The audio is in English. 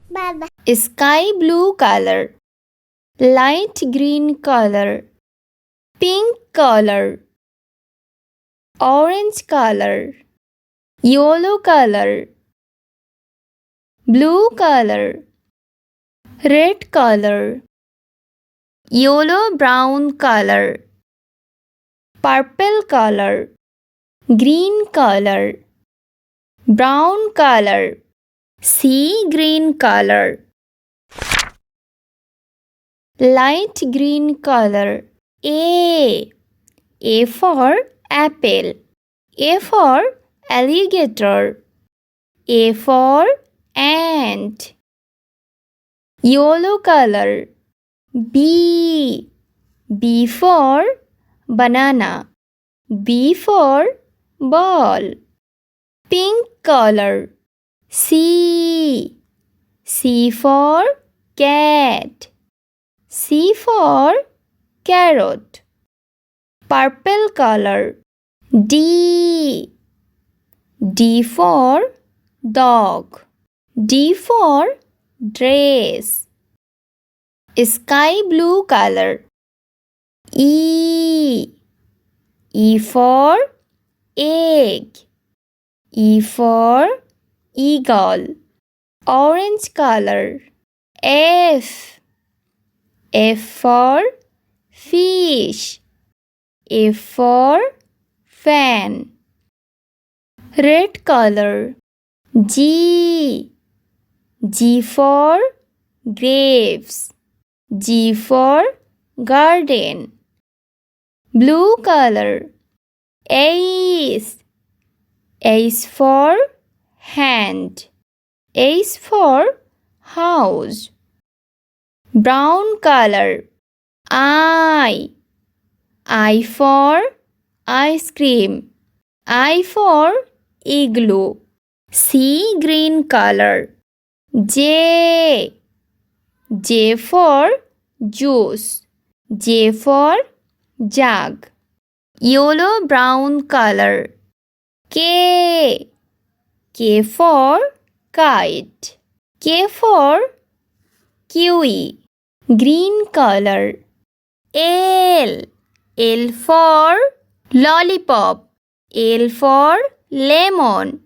Baba. Sky blue color, light green color, pink color, orange color, yellow color, blue color, red color, yellow brown color, purple color, green color, brown color, sea green color, light green color. A for apple, A for alligator, A for ant. Yellow color. B for banana, B for ball. Pink color. C for cat, C for carrot. Purple color. D for dog, D for dress. Sky blue color. E for egg, E for eagle. Orange color. F for fish, F for fan. Red color. G for grapes, G for garden. Blue color. H for hand, H for house. Brown color. I for ice cream, I for igloo. Sea green color. J for juice, J for jug. Yellow brown color. K for kite, K for kiwi. Green color. L for lollipop, L for lemon.